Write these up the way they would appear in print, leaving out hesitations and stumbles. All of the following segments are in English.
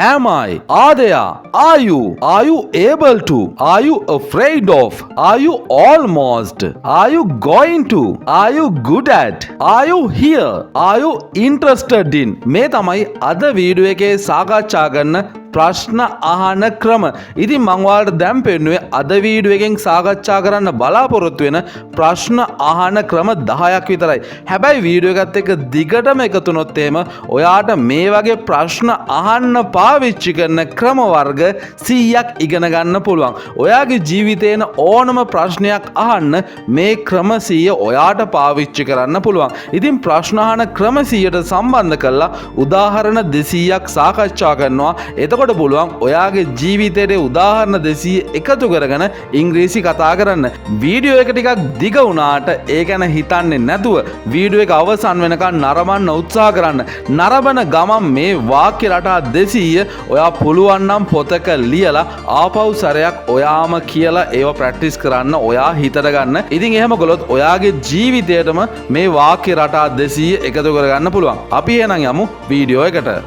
Am I? Are there? Are you? Are you able to? Are you afraid of? Are you almost? Are you going to? Are you good at? Are you here? Are you interested in? මේ තමයි අද video එකේ සාකච්ඡා කරන ප්‍රශ්න අහන ක්‍රම. ඉතින් මම ඔයාලට දැන් පෙන්නුවේ අද වීඩියෝ එකෙන් සාකච්ඡා කරන්න බලාපොරොත්තු වෙන ප්‍රශ්න අහන ක්‍රම 10ක් විතරයි. හැබැයි වීඩියෝ එකත් එක්ක දිගටම එකතු වුණොත් එහෙම ඔයාට මේ වගේ ප්‍රශ්න අහන්න පාවිච්චි කරන ක්‍රම වර්ග 100ක් ඉගෙන ගන්න පුළුවන්. ඔයාගේ ජීවිතේන ඕනම ප්‍රශ්නයක් අහන්න මේ ක්‍රම 100 ඔයාට පාවිච්චි කරන්න පුළුවන්. ඉතින් ප්‍රශ්න අහන ක්‍රම 100ට සම්බන්ධ කරලා උදාහරණ 200ක් සාකච්ඡා කරනවා. එතකොට පුළුවන් ඔයාගේ ජීවිතයේ උදාහරණ 200 එකතු කරගෙන ඉංග්‍රීසි කතා කරන්න. වීඩියෝ එක ටිකක් දිග වුණාට ඒ ගැන හිතන්නේ නැතුව වීඩියෝ එක අවසන් වෙනකන් නරඹන්න උත්සාහ කරන්න. නරඹන ගමන් මේ වාක්‍ය රටා 200 ඔයා පුළුවන් නම් පොතක ලියලා ආපහු සැරයක් ඔයාම කියලා ඒව ප්‍රැක්ටිස් කරන්න ඔයා හිතට ගන්න. ඉතින් එහෙම කළොත් ඔයාගේ ජීවිතයටම මේ වාක්‍ය රටා 200 එකතු කරගන්න පුළුවන්. අපි එහෙනම් යමු වීඩියෝ එකට.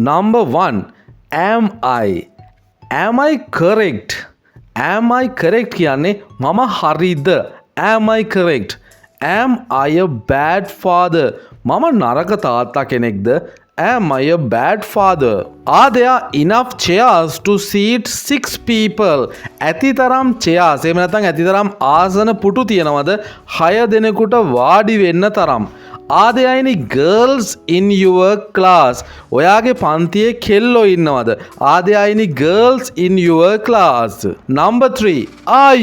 Number 1. Am I? Am I correct? Am I correct කියන්නේ මම හරිද? Am I correct? Am I a bad father? මම නරක තාත්තා කෙනෙක්ද? Am I a bad father? Are there enough chairs to seat 6 people? ඇතිතරම් chairs එහෙම නැත්නම් ඇතිතරම් ආසන පුටු තියනවද 6 දෙනෙකුට වාඩි වෙන්න තරම්? Are there any girls in your class? ඔයාගේ පන්තියේ කෙල්ලෝ ඉන්නවද? Are there any girls in your class? Number 3. Are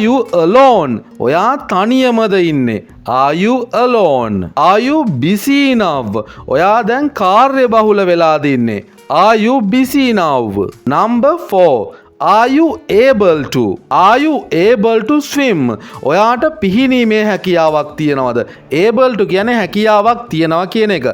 you alone? ඔයා තනියමද ඉන්නේ? Are you alone? Are you busy enough? ඔයා දැන් කාර්යබහුල වෙලාද ඉන්නේ? Are you busy now? Number 4. Are you able to? Are you able to swim? ඔයාට පිහිනීමේ හැකියාවක් තියනවද? Able to කියන්නේ හැකියාවක් තියනවා කියන එක.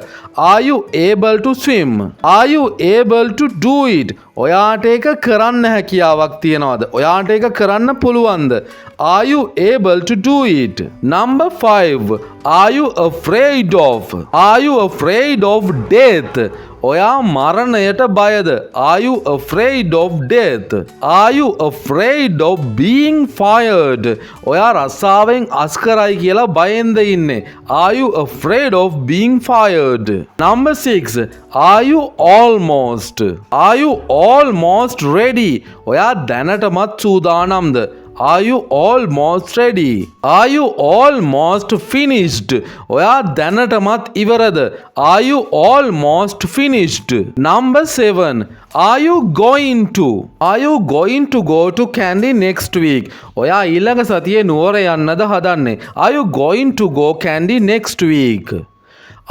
Are you able to swim? Are you able to do it? ඔයාට ඒක කරන්න හැකියාවක් තියනවද? ඔයාට ඒක කරන්න පුළුවන්ද? Are you able to do it? Number 5. Are you afraid of? Are you afraid of death? ඔයා මරණයට බයද? Are you afraid of death? Are you afraid of being fired? ඔයා රස්සාවෙන් අස්කරයි කියලා බයෙන්ද ඉන්නේ? Are you afraid of being fired? Number 6. Are you almost? Are you almost ready? ඔයා දැනටමත් සූදානම්ද? Are you almost ready? Are you almost finished? ඔයා දැනටමත් ඉවරද? Are you almost finished? Number 7. Are you going to? Are you going to go to Kandy next week? ඔයා ඊළඟ සතියේ නුවර යන්නද හදන්නේ? Are you going to go Kandy next week?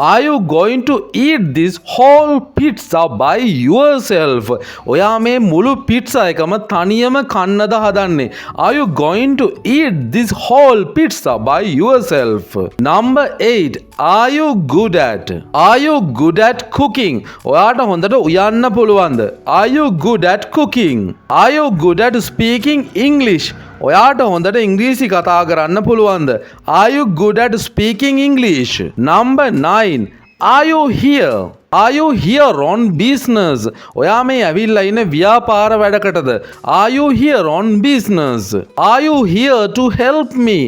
Are you going to eat this whole pizza by yourself? ඔයා මේ මුළු pizza එකම තනියම කන්නද හදන්නේ? Are you going to eat this whole pizza by yourself? Number 8. Are you good at? Are you good at cooking? ඔයාට හොඳට උයන්න පුළුවන්ද? Are you good at cooking? Are you good at speaking English? ඔයාට හොඳට ඉංග්‍රීසි කතා කරන්න පුළුවන්ද? Are you good at speaking English? Number 9. Are you here? Are you here on business? ඔයා මේ ඇවිල්ලා ඉන්නේ ව්‍යාපාර වැඩකටද? Are you here on business? Are you here to help me?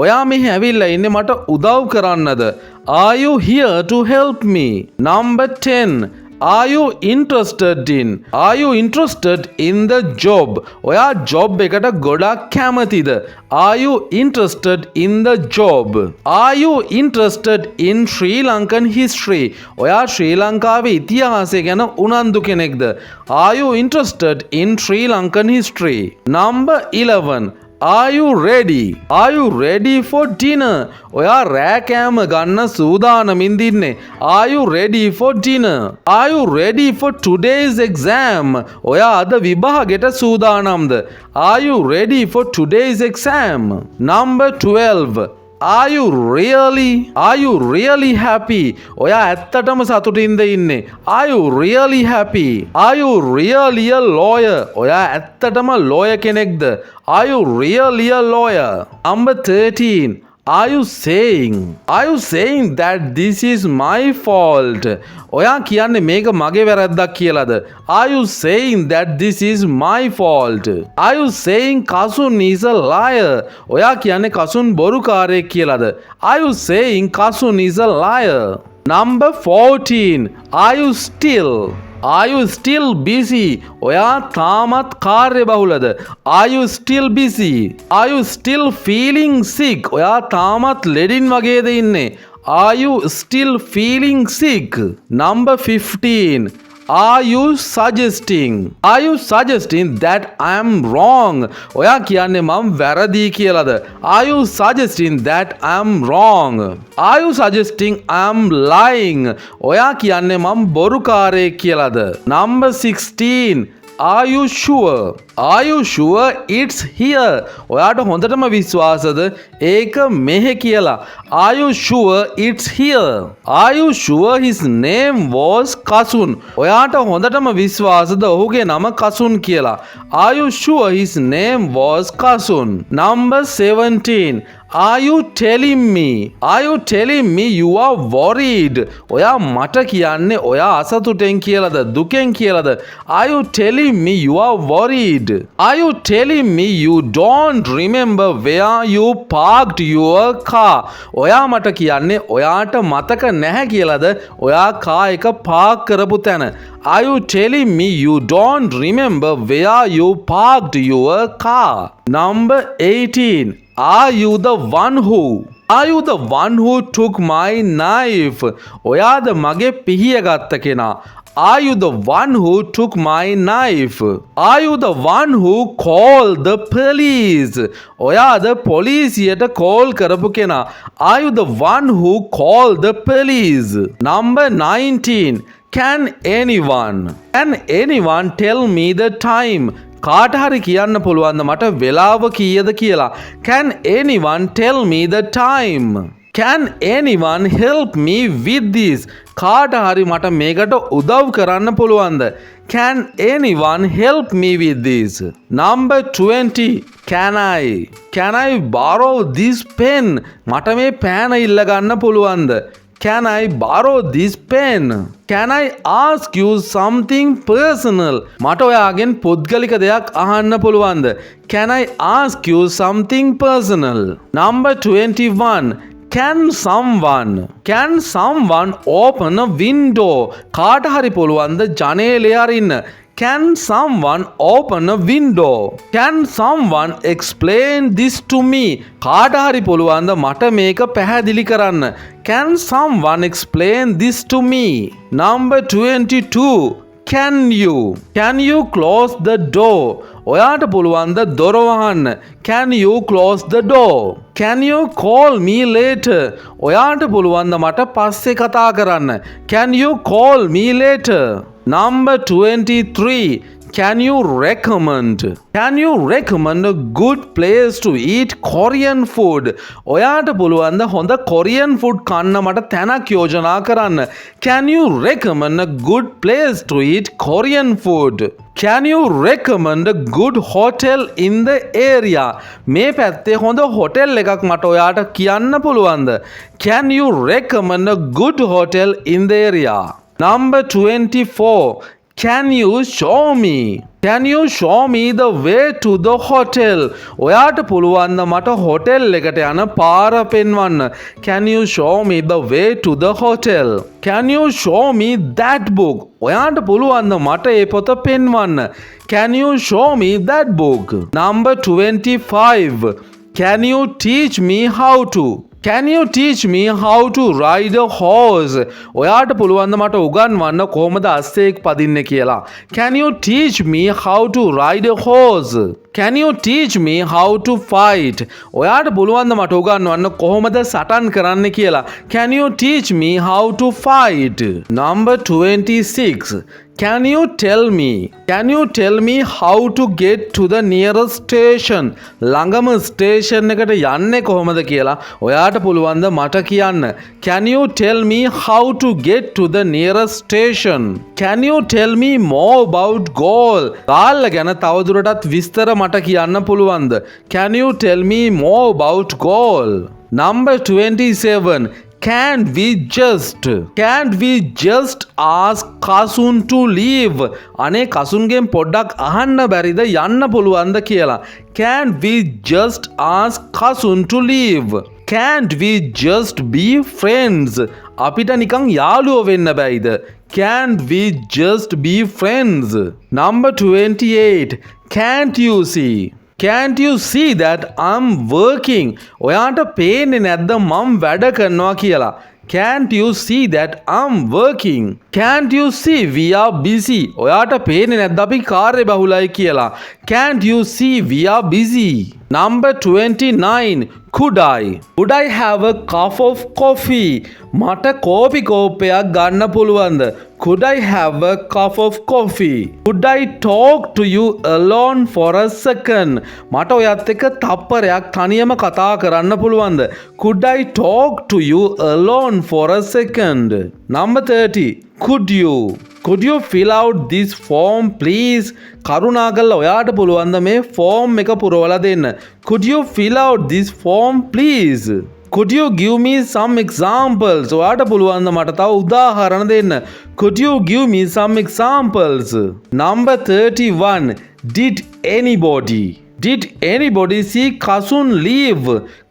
ඔයා මේ ඇවිල්ලා ඉන්නේ මට උදව් කරන්නද? Are you here to help me? Number 10. Are you interested in? Are you interested in the job? ඔයා job එකට ගොඩක් කැමතිද? Are you interested in the job? Are you interested in Sri Lankan history? ඔයා ශ්‍රී ලංකාවේ ඉතිහාසය ගැන උනන්දු කෙනෙක්ද? Are you interested in Sri Lankan history? Number 11. Are you ready? Are you ready for dinner? ඔයා රෑ කෑම ගන්න සූදානමින් ඉන්නේ. Are you ready for dinner? Are you ready for today's exam? ඔයා අද විභාගෙට සූදානම්ද? Are you ready for today's exam? Number 12. Are you really happy? ඔයා ඇත්තටම සතුටින්ද ඉන්නේ? Are you really happy? Are you really a lawyer? ඔයා ඇත්තටම lawyer කෙනෙක්ද? Are you really a lawyer? Number 13. Are you saying that this is my fault? ඔයා කියන්නේ මේක මගේ වැරද්දක් කියලාද? Are you saying that this is my fault? Are you saying Kasun is a liar? ඔයා කියන්නේ කසුන් බොරුකාරයෙක් කියලාද? Are you saying Kasun is a liar? Number 14. Are you still busy? ඔයා තාමත් කාර්යබහුලද? Are you still busy? Are you still feeling sick? ඔයා තාමත් ලෙඩින් වගේද ඉන්නේ? Are you still feeling sick? Number 15. Are you suggesting that I am wrong? ඔයා කියන්නේ මම වැරදි කියලාද? Are you suggesting that I am wrong? Are you suggesting I am lying? ඔයා කියන්නේ මම බොරුකාරයෙක් කියලාද? Number 16. Are you sure it's here? ඔයාට හොඳටම විශ්වාසද ඒක මෙහෙ කියලා? Are you sure it's here? Are you sure his name was Kasun? ඔයාට හොඳටම විශ්වාසද ඔහුගේ නම කසුන් කියලා? Are you sure his name was Kasun? Number 17. Are you telling me you are worried? ඔයා මට කියන්නේ ඔයා අසතුටෙන් කියලාද දුකෙන් කියලාද? Are you telling me you are worried? Are you telling me you don't remember where you parked your car? ඔයා මට කියන්නේ ඔයාට මතක නැහැ කියලාද ඔයා කාර් එක පාක් කරපු තැන? Are you telling me you don't remember where you parked your car? Number 18. Are you the one who took my knife? ඔයාද මගේ පිහිය ගත්ත කෙනා? Are you the one who took my knife? Are you the one who called the police? ඔයාද පොලිසියට call කරපු කෙනා? Are you the one who called the police? Number 19. Can anyone tell me the time? කාට හරි කියන්න පුළුවන්ද මට වෙලාව කීයද කියලා? Can anyone tell me the time? Can anyone help me with this? කාට හරි මට මේකට උදව් කරන්න පුළුවන්ද? Can anyone help me with this? Number 20. Can I borrow this pen? මට මේ පෑන ඉල්ල ගන්න පුළුවන්ද? Can I borrow this pen? Can I ask you something personal? මට ඔයාගෙන් පුද්ගලික දෙයක් අහන්න පුළුවන්ද? Can I ask you something personal? Number 21. Can someone open a window? කාට හරි පුළුවන්ද ජනේලය අරින්න? Can someone open a window? Can someone explain this to me? කාට හරි පුළුවන්ද මට මේක පැහැදිලි කරන්න? Can someone explain this to me? Number 22. Can you close the door? ඔයාට පුළුවන්ද දොර වහන්න? Can you close the door? Can you call me later? ඔයාට පුළුවන්ද මට පස්සේ කතා කරන්න? Can you call me later? Number 23. Can you recommend a good place to eat Korean food? ඔයාට පුළුවන්ද හොඳ Korean food කන්න මට තැනක් යෝජනා කරන්න? Can you recommend a good place to eat Korean food? Can you recommend a good hotel in the area? මේ පැත්තේ හොඳ හොටෙල් එකක් මට ඔයාට කියන්න පුළුවන්ද? Can you recommend a good hotel in the area? Number 24. Can you show me the way to the hotel? ඔයාට පුළුවන්ද මට හොටෙල් එකට යන පාර පෙන්වන්න? Can you show me the way to the hotel? Can you show me that book? ඔයාට පුළුවන්ද මට ඒ පොත පෙන්වන්න? Can you show me that book? Number 25. Can you teach me how to ride a horse? ඔයාට පුළුවන්ද මට උගන්වන්න කොහොමද අස්සෙක් පදින්නේ කියලා? Can you teach me how to ride a horse? Can you teach me how to fight? ඔයාට පුළුවන්ද මට උගන්වන්න කොහොමද සටන් කරන්න කියලා? Can you teach me how to fight? Number 26. Can you tell me how to get to the nearest station? ළඟම station එකට යන්නේ කොහොමද කියලා ඔයාට පුළුවන් ද මට කියන්න. Can you tell me how to get to the nearest station? Can you tell me more about goal? Galle ගැන තවදුරටත් විස්තර මට කියන්න පුළුවන්ද? Can you tell me more about goal? Number 27. Can't we just ask Kasun to leave? අනේ කසුන්ගෙන් පොඩ්ඩක් අහන්න බැරිද යන්න පුළුවන්ද කියලා. Can't we just ask Kasun to leave? Can't we just be friends? අපිට නිකන් යාළුවෝ වෙන්න බැයිද? Can't we just be friends? Number 28. Can't you see that I'm working? ඔයාට පේන්නේ නැද්ද මම වැඩ කරනවා කියලා? Can't you see that I'm working? Can't you see we are busy? ඔයාට පේන්නේ නැද්ද අපි කාර්යබහුලයි කියලා? Can't you see we are busy? Number 29. Could I have a cup of coffee? මට කෝපි කෝප්පයක් ගන්න පුළුවන්ද? Could I have a cup of coffee? Could I talk to you alone for a second? මට ඔයත් එක්ක තප්පරයක් තනියම කතා කරන්න පුළුවන්ද? Could I talk to you alone for a second? Number 30. Could you fill out this form please? කරුණාකරලා ඔයාට පුළුවන් ද මේ ෆෝම් එක පුරවලා දෙන්න. Could you fill out this form please? Could you give me some examples? ඔයාට පුළුවන් ද මට තව උදාහරණ දෙන්න. Could you give me some examples? Number 31. Did anybody see Kasun leave?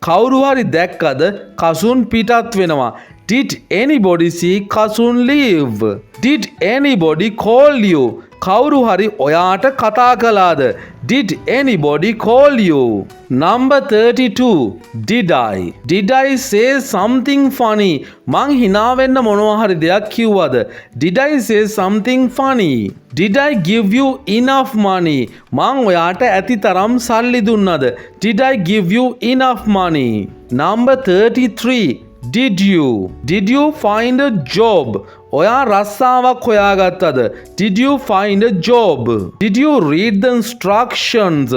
කවුරු හරි දැක්කද කසුන් පිටත් වෙනවා? Did anybody see Kasun leave? Did anybody call you? කවුරු හරි ඔයාට කතා කළාද? Did anybody call you? Number 32. Did I say something funny? මං hina වෙන්න මොනවා හරි දෙයක් කිව්වද? Did I say something funny? Did I give you enough money? මං ඔයාට ඇති තරම් සල්ලි දුන්නද? Did I give you enough money? Number 33. Did you find a job? ඔයා රස්සාවක් හොයාගත්තද? Did you find a job? Did you read the instructions?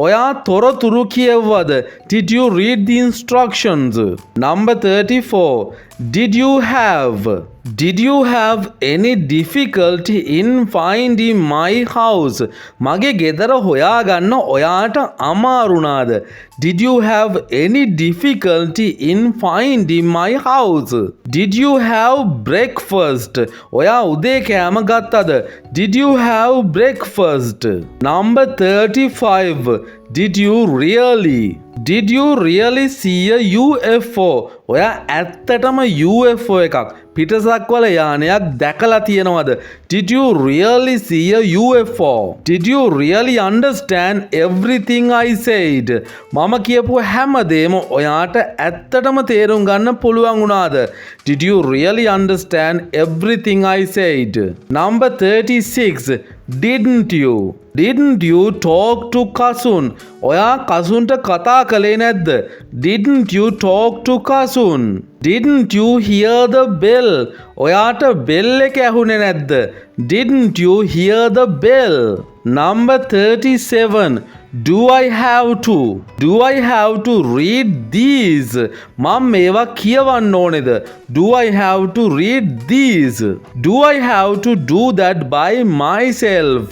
ඔයා තොරතුරු කියවුවද? Did you read the instructions? Number 34. Did you have any difficulty in finding my house? මගේ ගෙදර හොයාගන්න ඔයාට අමාරුණාද? Did you have any difficulty in finding my house? Did you have breakfast? ඔයා උදේ කෑම ගත්තද? Did you have breakfast? Number 35. Did you really see a UFO? ඔයා ඇත්තටම UFO එකක් පිටසක්වල යානයක් දැකලා තියෙනවද? Did you really see a UFO? Did you really understand everything I said? මම කියපු හැමදේම ඔයාට ඇත්තටම තේරුම් ගන්න පුළුවන් වුණාද? Did you really understand everything I said? Number 36. Didn't you talk to Kasun? ඔයා කසුන්ට කතා කළේ නැද්ද? Didn't you talk to Kasun? Didn't you hear the bell? ඔයාට බෙල් එක ඇහුනේ නැද්ද? Didn't you hear the bell? Number 37. Do I have to read these? මම මේවා කියවන්න ඕනේද? Do I have to read these? Do I have to do that by myself?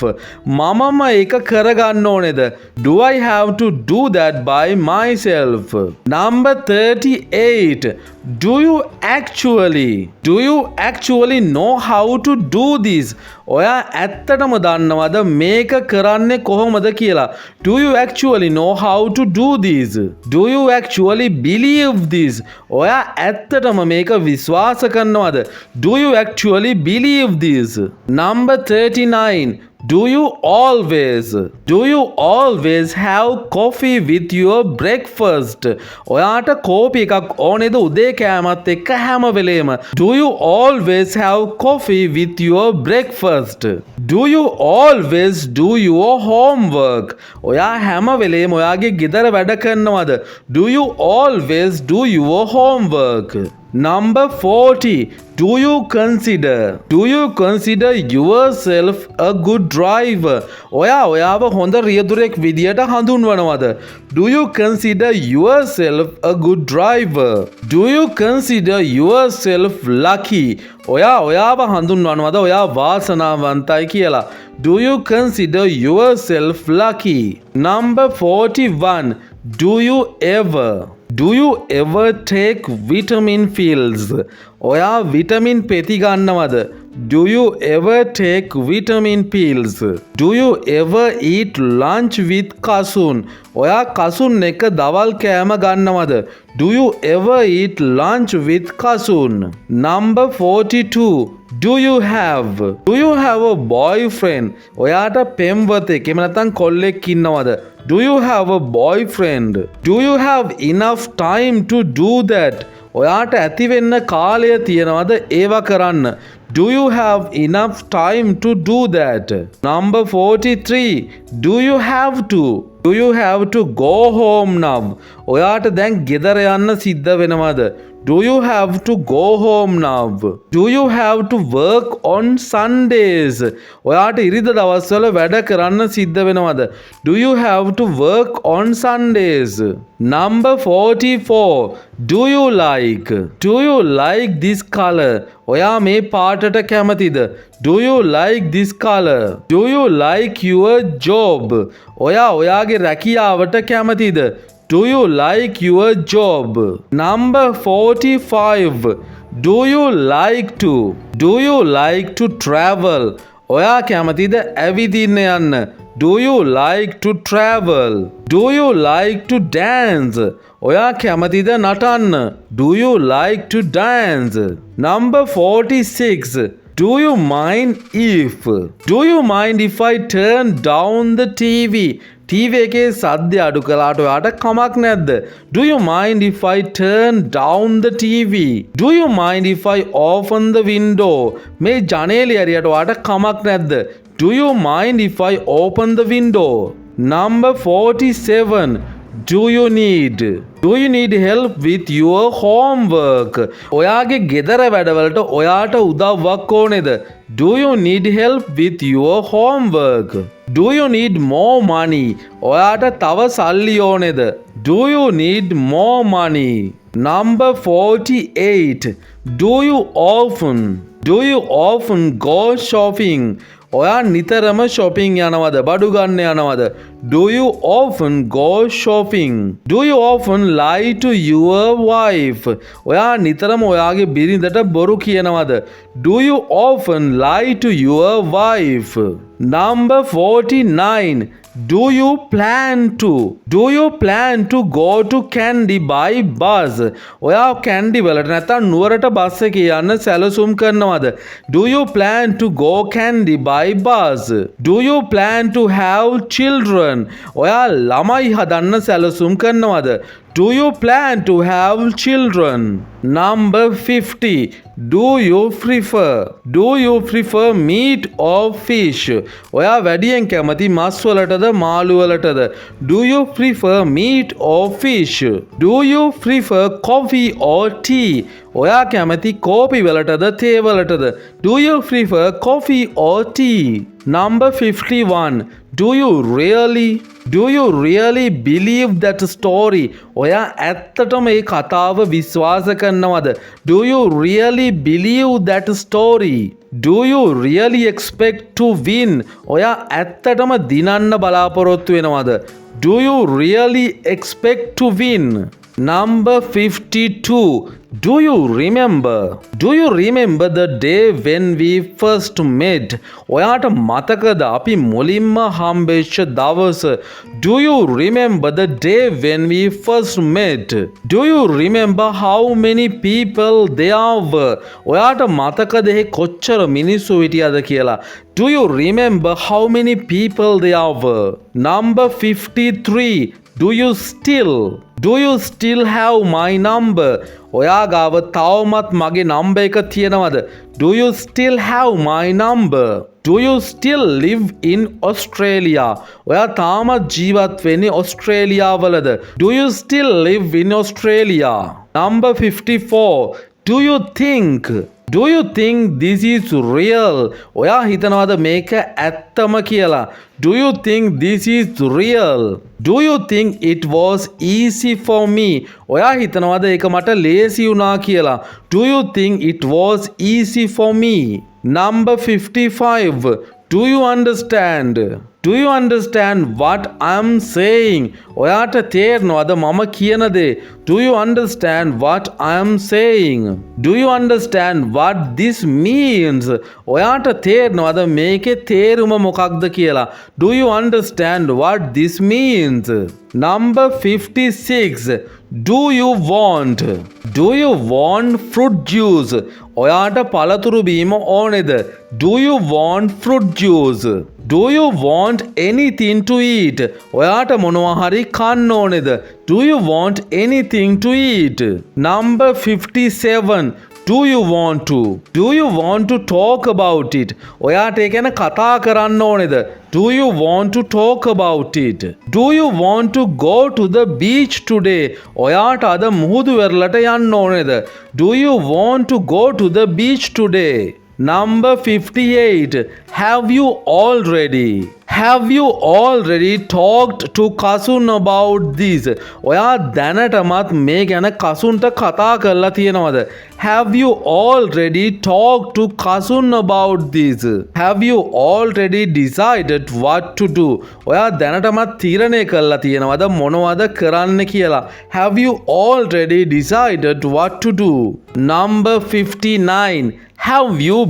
මමම ඒක කරගන්න ඕනේද? Do I have to do that by myself? Number 38. Do you actually know how to do this? ඔයා ඇත්තටම දන්නවද මේක කරන්නේ කොහොමද කියලා? Do you actually know how to do this? Do you actually believe this? ඔයා ඇත්තටම මේක විශ්වාස කරනවද? Do you actually believe this? Number 39. Do you always have coffee with your breakfast? ඔයාට කෝපි එකක් ඕනේද උදේ කෑමත් එක්ක හැම වෙලේම? Do you always have coffee with your breakfast? Do you always do your homework? ඔයා හැම වෙලේම ඔයාගේ ගෙදර වැඩ කරනවද? Do you always do your homework? Number 40. Do you consider yourself a good driver? ඔයාව හොඳ රියදුරෙක් විදියට හඳුන්වනවද? Do you consider yourself a good driver? Do you consider yourself lucky? ඔයාව හඳුන්වනවද ඔයා වාසනාවන්තයි කියලා? Do you consider yourself lucky? Number 41. Do you ever take vitamin pills? ඔයා vitamin පෙති ගන්නවද? Do you ever take vitamin pills? Do you ever eat lunch with cousin? ඔයා cousin එක දවල් කෑම ගන්නවද? Do you ever eat lunch with cousin? Number 42. Do you have a boyfriend? ඔයාට පෙම්වතෙක් එහෙම නැත්නම් කොල්ලෙක් ඉන්නවද? Do you have a boyfriend? Do you have enough time to do that? ඔයාට ඇති වෙන්න කාලය තියනවද ඒවා කරන්න? Do you have enough time to do that? Number 43. Do you have to go home now? ඔයාට දැන් ගෙදර යන්න සිද්ධ වෙනවද? Do you have to go home now? Do you have to work on Sundays? ඔයාට ඉරිද දවස්වල වැඩ කරන්න සිද්ධ වෙනවද? Do you have to work on Sundays? Number 44. Do you like this color? ඔයා මේ පාටට කැමතිද? Do you like this color? Do you like your job? ඔයාගේ රැකියාවට කැමතිද? Do you like your job? Number 45. Do you like to travel? ඔයා කැමතිද ඇවිදින්න යන්න? Do you like to travel? Do you like to dance? ඔයා කැමතිද නටන්න? Do you like to dance? Number 46. Do you mind if I turn down the TV? TV එකේ සද්දය අඩු කළාට ඔයාට කමක් නැද්ද? Do you mind if I turn down the TV? Do you mind if I open the window? මේ ජනේලය ඇරියට ඔයාට කමක් නැද්ද? Do you mind if I open the window? Number 47. Do you need help with your homework? ඔයාගේ ගෙදර වැඩවලට ඔයාට උදව්වක් ඕනේද? Do you need help with your homework? Do you need more money? ඔයාට තව සල්ලි ඕනේද? Do you need more money? Number 48. Do you often go shopping? ඔයා නිතරම shopping යනවද? බඩු ගන්න යනවද? Do you often go shopping? Do you often lie to your wife? ඔයා නිතරම ඔයාගේ බිරිඳට බොරු කියනවද? Do you often lie to your wife? Number 49. Do you plan to go to Kandy by bus? ඔයා කැන්ඩි වලට නැත්නම් නුවරට බස් එකේ යන්න සැලසුම් කරනවද? Do you plan to go Kandy by bus? Do you plan to have children? ඔයා ළමයි හදන්න සැලසුම් කරනවද? Do you plan to have children? Number 50. Do you prefer meat or fish? ඔයා වැඩියෙන් කැමති මස් වලටද මාළු වලටද? Do you prefer meat or fish? Do you prefer coffee or tea? ඔයා කැමති කෝපි වලටද තේ වලටද? Do you prefer coffee or tea? Number 51. Do you really believe that story? ඔයා ඇත්තටම මේ කතාව විශ්වාස කරනවද? Do you really believe that story? Do you really expect to win? ඔයා ඇත්තටම දිනන්න බලාපොරොත්තු වෙනවද? Do you really expect to win? Number 52. Do you remember the day when we first met? ඔයාට මතකද අපි මුලින්ම හම්බෙච්ච දවස? Do you remember the day when we first met? Do you remember how many people there were? ඔයාට මතකද කොච්චර මිනිස්සු හිටියද කියලා? Do you remember how many people there were? Number 53. Do you still have my number? ඔයා ගාව තවමත් මගේ නම්බර් එක තියෙනවද? Do you still have my number? Do you still live in Australia? ඔයා තාමත් ජීවත් වෙන්නේ ඔස්ට්‍රේලියාවලද? Do you still live in Australia? Number 54. Do you think? Do you think this is real? ඔයා හිතනවාද මේක ඇත්තම කියලා? Do you think this is real? Do you think it was easy for me? ඔයා හිතනවාද ඒක මට ලේසි වුණා කියලා? Do you think it was easy for me? Number 55. Do you understand? Do you understand what I'm saying? ඔයාට තේරෙනවද මම කියන දේ? Do you understand what I'm saying? Do you understand what this means? ඔයාට තේරෙනවද මේකේ තේරුම මොකක්ද කියලා? Do you understand what this means? Number 56. Do you want? Do you want fruit juice? ඔයාට පළතුරු බීම ඕනේද? Do you want fruit juice? Do you want anything to eat? ඔයාට මොනවා හරි කන්න ඕනේද? Do you want anything to eat? Number 57. Do you want to? Do you want to talk about it? ඔයාට ඒ ගැන කතා කරන්න ඕනේද? Do you want to talk about it? Do you want to go to the beach today? ඔයාට අද මුහුදු වෙරළට යන්න ඕනේද? Do you want to go to the beach today? Number 58. Have you already talked to Kasun about this? ඔයා දැනටමත් මේ ගැන කසුන්ට කතා කරලා තියෙනවද? Have you already talked to Kasun about this? Have you already decided what to do? ඔයා දැනටමත් තීරණය කරලා තියෙනවද මොනවද කරන්න කියලා? Have you already decided what to do? Number 59. Have you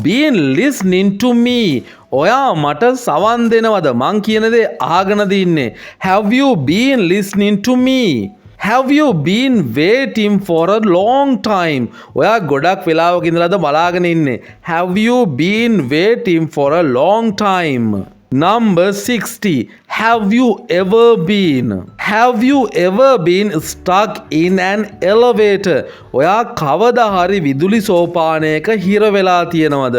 been listening to me? ඔයා මට සවන් දෙනවද? මං කියන දේ අහගෙනද ඉන්නේ? Have you been listening to me? Have you been waiting for a long time? ඔයා ගොඩක් වෙලාවක ඉඳලාද බලාගෙන ඉන්නේ? Have you been waiting for a long time? Number 60. Have you ever been stuck in an elevator? ඔයා කවදා හරි විදුලි සෝපානයක හිර වෙලා තියෙනවද?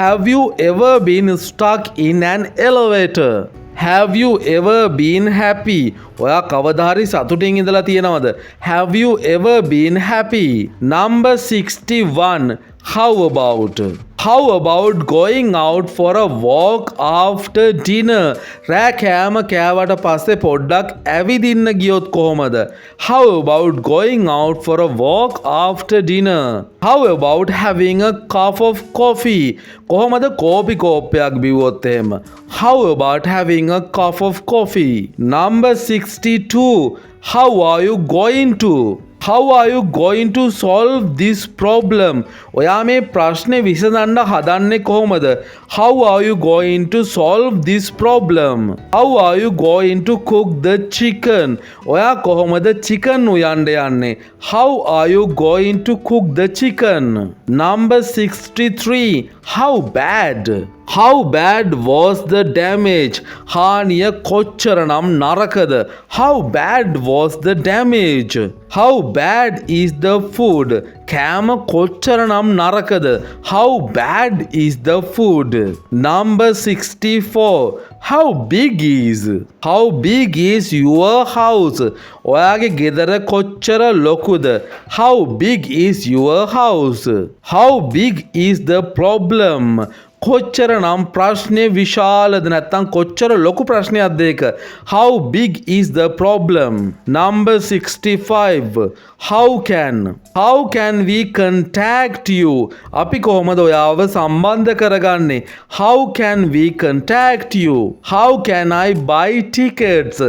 Have you ever been stuck in an elevator? Have you ever been happy? ඔයා කවදා හරි සතුටින් ඉඳලා තියෙනවද? Have you ever been happy? Number 61. How about going out for a walk after dinner? රෑ කෑම කෑවට පස්සේ පොඩ්ඩක් ඇවිදින්න ගියොත් කොහොමද? How about going out for a walk after dinner? How about having a cup of coffee? කොහොමද කෝපි කෝප්පයක් බිව්වොත් එහෙම? How about having a cup of coffee? Number 62. How are you going to solve this problem? ඔයා මේ ප්‍රශ්නේ විසඳන්න හදන්නේ කොහොමද? How are you going to solve this problem? How are you going to cook the chicken? ඔයා කොහොමද chicken උයන්න යන්නේ? How are you going to cook the chicken? Number 63. How bad was the damage? හානිය කොච්චරනම් නරකද? How bad was the damage? How bad is the food? කෑම කොච්චරනම් නරකද? How bad is the food? Number 64. How big is your house? ඔයාගේ ගෙදර කොච්චර ලොකුද? How big is your house? How big is the problem? කොච්චර නම් ප්‍රශ්නේ විශාලද නැත්නම් කොච්චර ලොකු ප්‍රශ්නයක්ද ඒක? How big is the problem? Number 65. How can we contact you? අපි කොහොමද ඔයාව සම්බන්ධ කරගන්නේ? How can we contact you? How can I buy tickets?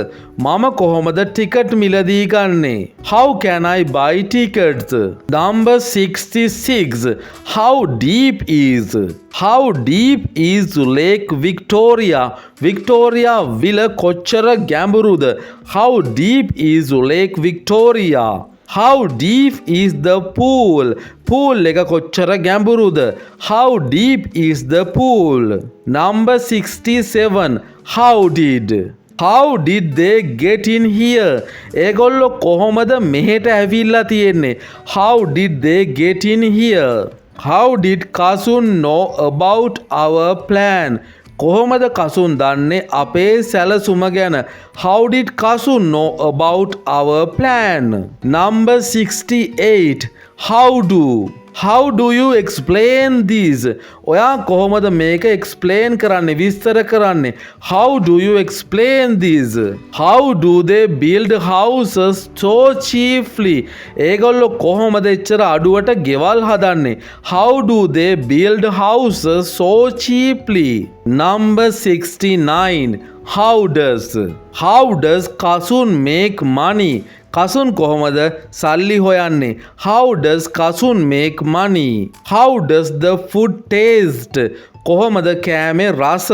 මම කොහොමද ටිකට් මිලදී ගන්නේ? How can I buy tickets? Number 66. How deep is Lake Victoria? Victoria විල කොච්චර ගැඹුරුද? How deep is Lake Victoria? How deep is the pool? Pool එක කොච්චර ගැඹුරුද? How deep is the pool? Number 67. How did they get in here? ඒගොල්ලෝ කොහොමද මෙහෙට ඇවිල්ලා තියෙන්නේ? How did they get in here? How did Kasun know about our plan? කොහොමද කසුන් දන්නේ අපේ සැලසුම ගැන? How did Kasun know about our plan? Number 68. How do you explain this? ඔයා කොහොමද මේක explain කරන්නේ, විස්තර කරන්නේ? How do you explain this? How do they build houses so cheaply? ඒගොල්ලෝ කොහොමද එච්චර අඩුවට ගෙවල් හදන්නේ? How do they build houses so cheaply? Number 69. How does Kasun make money? Kasun කොහොමද සල්ලි හොයන්නේ? How does Kasun make money? How does the food taste? කොහොමද කෑමේ රස?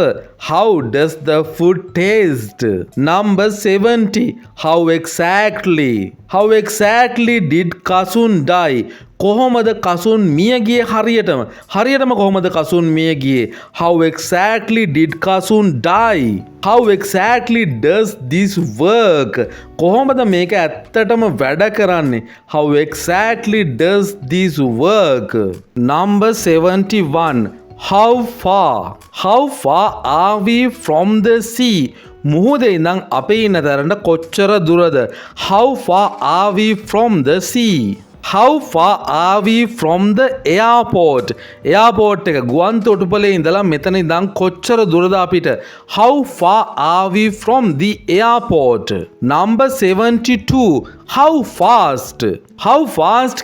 How does the food taste? Number 70. How exactly did Kasun die? කොහොමද කසුන් මිය ගියේ හරියටම කොහොමද කසුන් මිය ගියේ? How exactly did Kasun die? How exactly does this work? කොහොමද මේක ඇත්තටම වැඩ කරන්නේ? How exactly does this work? Number 71. How far are we from the sea? මුහුදේ ඉඳන් අපේ ඉන්න තැනට කොච්චර දුරද? How far are we from the sea? How far are we from the airport? Airport එක ගුවන් තොටුපළේ ඉඳලා මෙතන ඉඳන් කොච්චර දුරද අපිට? How far are we from the airport? Number 72. How fast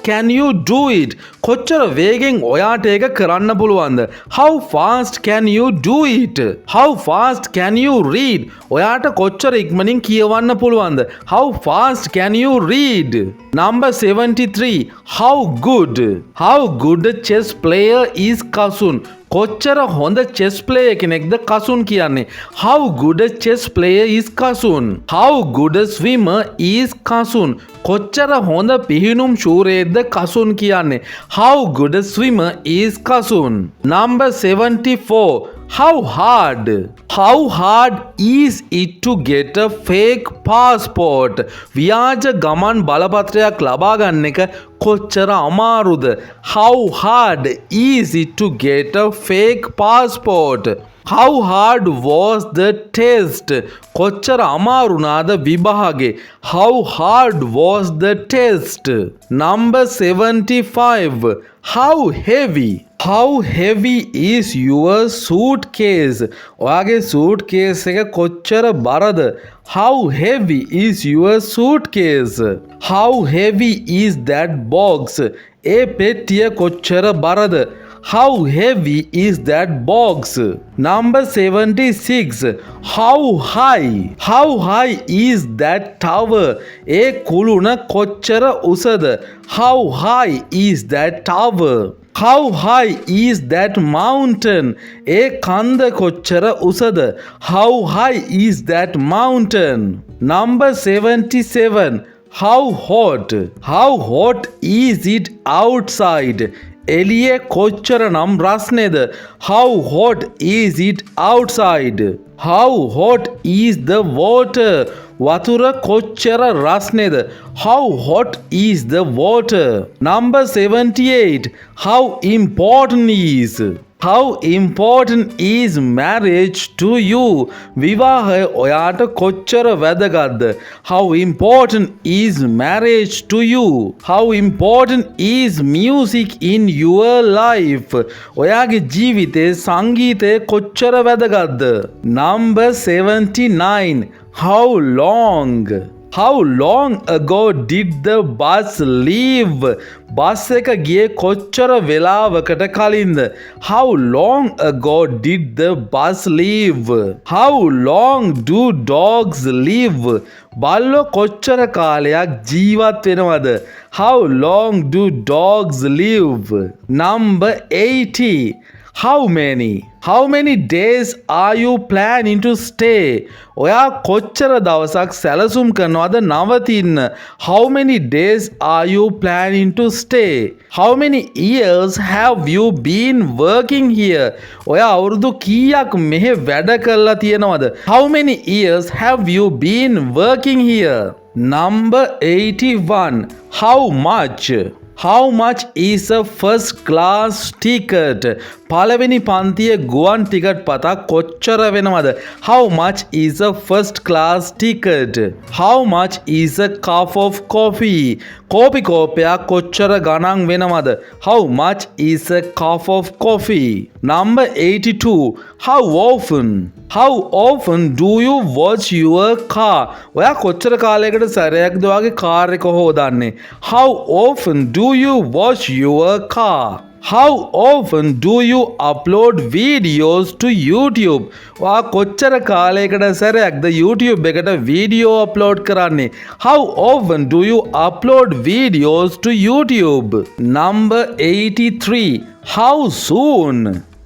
can you do it? කොච්චර වේගෙන් ඔයාට ඒක කරන්න පුළුවන්ද? How fast can you do it? How fast can you read? ඔයාට කොච්චර ඉක්මනින් කියවන්න පුළුවන්ද? How fast can you read? Number 73. How good a chess player is Kasun? කොච්චර හොඳ chess player කෙනෙක්ද කසුන් කියන්නේ? How good a chess player is Kasun? How good a swimmer is Kasun? කොච්චර හොඳ පිහිනුම් ශූරයෙක්ද කසුන් කියන්නේ? How good a swimmer is Kasun? Number 74. How hard is it to get a fake passport? ව්‍යාජ ගමන් බලපත්‍රයක් ලබා ගන්න එක කොච්චර අමාරුද? How hard is it to get a fake passport? How hard was the test? කොච්චර අමාරුනාද විභාගේ? How hard was the test? Number 75. How heavy is your suitcase? ඔයාගේ suitcase එක කොච්චර බරද? How heavy is your suitcase? How heavy is that box? ඒ පෙට්ටිය කොච්චර බරද? How heavy is that box? Number 76. How high is that tower? ඒ කුළුණ කොච්චර උසද? How high is that tower? How high is that mountain? ඒ කන්ද කොච්චර උසද? How high is that mountain? Number 77. How hot is it outside? එළියේ කොච්චර නම් රස්නේද? How hot is it outside? How hot is the water? වතුර කොච්චර රස්නේද? How hot is the water? Number 78. How important is marriage to you? විවාහය ඔයාට කොච්චර වැදගත්ද? How important is marriage to you? How important is music in your life? ඔයාගේ ජීවිතේ සංගීතය කොච්චර වැදගත්ද? Number 79. How long ago did the bus leave? Bus එක ගියේ කොච්චර වෙලාවකට කලින්ද? How long ago did the bus leave? How long do dogs live? බල්ලෝ කොච්චර කාලයක් ජීවත් වෙනවද? How long do dogs live? Number 80. How many days are you planning to stay? ඔයා කොච්චර දවසක් සැලසුම් කරනවද නවතින්න? How many days are you planning to stay? How many years have you been working here? ඔයා අවුරුදු කීයක් මෙහෙ වැඩ කරලා තියෙනවද? How many years have you been working here? Number 81. How much is a first class ticket? පළවෙනි පන්තියේ ගුවන් ටිකට් පතක් කොච්චර වෙනවද? How much is a first class ticket? How much is a cup of coffee? කෝපි කෝපයක් කොච්චර ගණන් වෙනවද? How much is a cup of coffee? Number 82. How often? How often do you wash your car? ඔයා කොච්චර කාලයකට සැරයක්ද ඔයාගේ car එක හොදන්නේ? How often do you wash your car? How often do you upload videos to YouTube? ඔයා කොච්චර කාලයකට සැරයක්ද YouTube එකට video upload කරන්නේ? How often do you upload videos to YouTube? Number 83. How soon?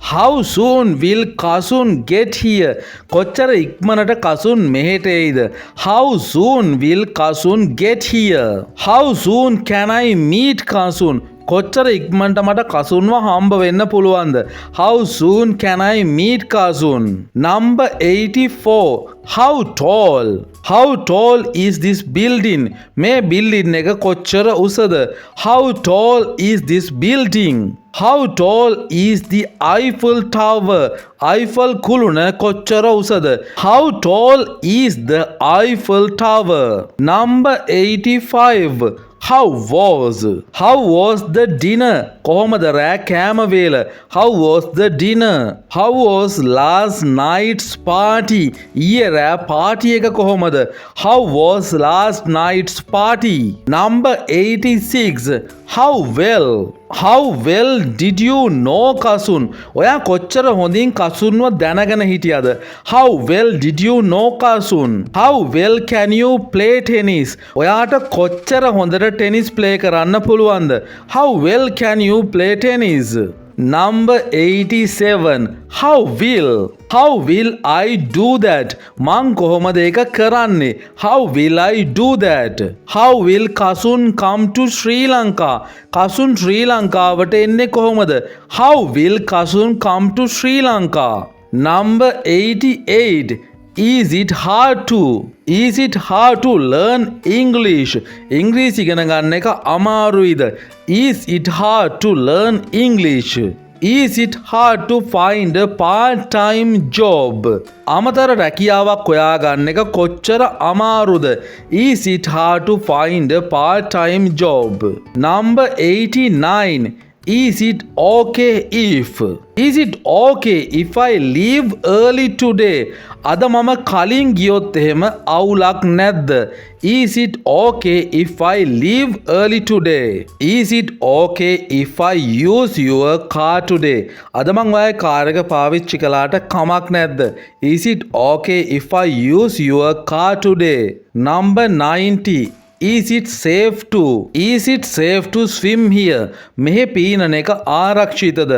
How soon will Kasun get here? කොච්චර ඉක්මනට කසුන් මෙහෙට එයිද? How soon will Kasun get here? How soon can I meet Kasun? කොච්චර ඉක්මනට මට කසුන්ව හම්බ වෙන්න පුළුවන්ද? How soon can I meet Kasun? Number 84. How tall? How tall is this building? මේ building එක කොච්චර උසද? How tall is this building? How tall is the Eiffel Tower? Eiffel කුළුණ කොච්චර උසද? How tall is the Eiffel Tower? Number 85. How was the dinner? කොහොමද රෑ කෑම වේල? How was the dinner? How was last night's party? ඊයේ රෑ party එක කොහොමද? How was last night's party? Number 86. How well did you know Kasun? ඔයා කොච්චර හොඳින් කසුන්ව දැනගෙන හිටියද? How well did you know Kasun? How well can you play tennis? ඔයාට කොච්චර හොඳට ටෙනිස් ප්ලේ කරන්න පුළුවන්ද? How well can you play tennis? Number 87. How will I do that? මං කොහොමද ඒක කරන්නේ? How will I do that? How will Kasun come to Sri Lanka? Kasun ශ්‍රී ලංකාවට එන්නේ කොහොමද? How will Kasun come to Sri Lanka? Number 88. Is it hard to learn English? ඉංග්‍රීසි ඉගෙන ගන්න එක අමාරුයිද? Is it hard to learn English? Is it hard to find a part-time job? අමතර රැකියාවක් හොයාගන්න එක කොච්චර අමාරුද? Is it hard to find a part-time job? Number 89. Is it okay if I leave early today? අද මම කලින් ගියොත් එහෙම අවුලක් නැද්ද? Is it okay if I leave early today? Is it okay if I use your car today? අද මං ඔයාගේ කාර් එක පාවිච්චි කළාට කමක් නැද්ද? Is it okay if I use your car today? Number 90. Is it safe to swim here? මෙහි පීනන එක ආරක්ෂිතද?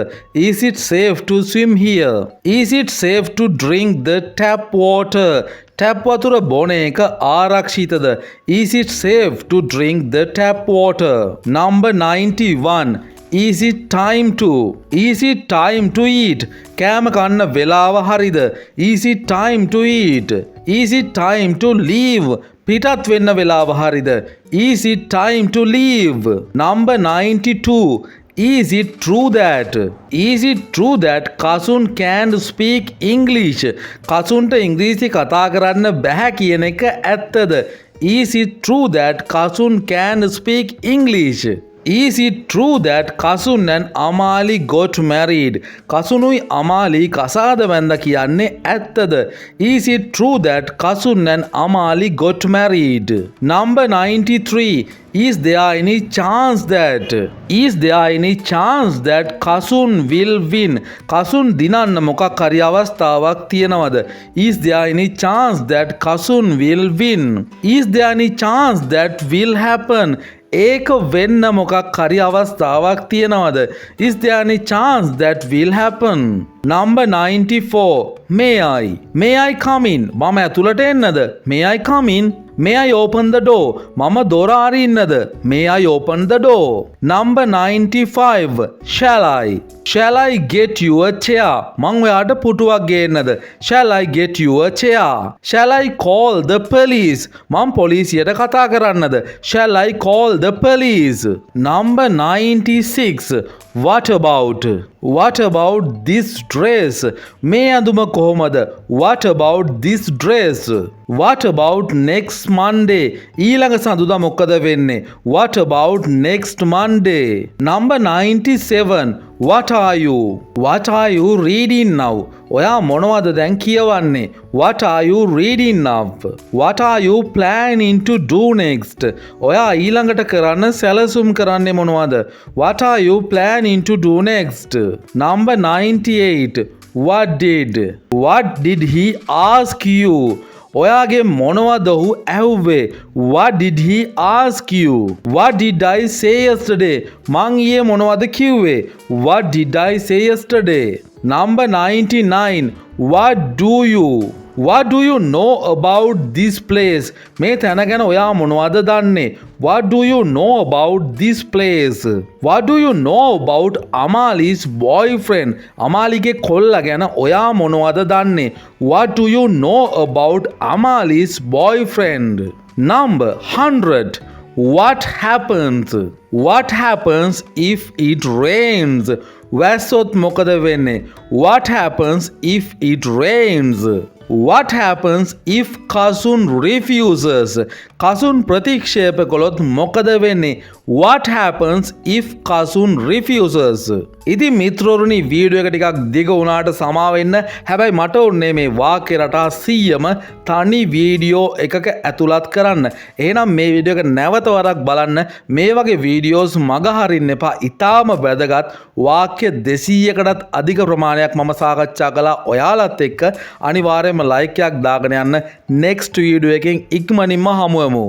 Is it safe to swim here? Is it safe to drink the tap water? tap වතුර බොන එක ආරක්ෂිතද? Is it safe to drink the tap water? Number 91. Is it time to eat? කෑම කන්න වෙලාව හරිද? Is it time to eat? Is it time to leave? පිටත් වෙන්න වෙලාව හරිද? Is it time to leave? Number 92. Is it true that Kasun can't speak English? කසුන්ට ඉංග්‍රීසි කතා කරන්න බැහැ කියන එක ඇත්තද? Is it true that Kasun can't speak English? Is it true that Kasun and Amali got married? කසුනුයි Amali කසාද වැන්ද කියන්නේ ඇත්තද? Is it true that Kasun and Amali got married? Number 93. Is there any chance that Kasun will win? Kasun දිනන්න මොකක් හරි අවස්ථාවක් තියනවද? Is there any chance that Kasun will win? Is there any chance that will happen? ඒක වෙන්න මොකක් හරි අවස්ථාවක් තියනවද? Is there any chance that will happen? Number 94. May I come in? මම ඇතුළට එන්නද? May I come in? May I open the door? මම දොර අරින්නද? May I open the door? Number 95. Shall I? Shall I get you a chair? මං ඔයාට පුටුවක් ගේන්නද? Shall I get you a chair? Shall I call the police? මං පොලිසියට කතා කරන්නද? Shall I call the police? Number 96. What about? What about this dress? මේ ඇඳුම කොහොමද? What about this dress? What about next Monday? ඊළඟ සඳුදා මොකද වෙන්නේ? What about next Monday? Number 97. What are you? What are you reading now? ඔයා මොනවද දැන් කියවන්නේ? What are you reading now? What are you planning to do next? ඔයා ඊළඟට කරන්න සැලසුම් කරන්නේ මොනවද? What are you planning to do next? Number 98. What did he ask you? ඔයාගේ මොනවද ඔහු ඇහුවේ? What did he ask you? What did I say yesterday? මං ඊයේ මොනවද කිව්වේ? What did I say yesterday? Number 99. What do you know about this place? මේ තැන ගැන ඔයා මොනවද දන්නේ? What do you know about this place? What do you know about Amali's boyfriend? අමාලිගේ කොල්ලා ගැන ඔයා මොනවද දන්නේ? What do you know about Amali's boyfriend? Number 100. What happens? What happens if it rains? වැස්සොත් මොකද වෙන්නේ? What happens if it rains? What happens if Kasun refuses? Kasun ප්‍රතික්ෂේප කළොත් මොකද වෙන්නේ? What happens if Kasun refuses? ඉතින් මිත්‍රවරුනි video එක ටිකක් දිග වුණාට සමා වෙන්න. හැබැයි මට ඕනේ මේ වාක්‍ය රටා 100ම තනි වීඩියෝ එකක ඇතුළත් කරන්න. එහෙනම් මේ වීඩියෝ එක නැවත වරක් බලන්න. මේ වගේ වීඩියෝස් මග හරින්න එපා. ඊටාම වැදගත් වාක්‍ය 200කටත් අධික ප්‍රමාණයක් මම සාකච්ඡා කළා ඔයාලත් එක්ක. අනිවාර්යයෙන්ම ලයික් එකක් දාගෙන යන්න. next වීඩියෝ එකෙන් ඉක්මනින්ම හමු වෙමු.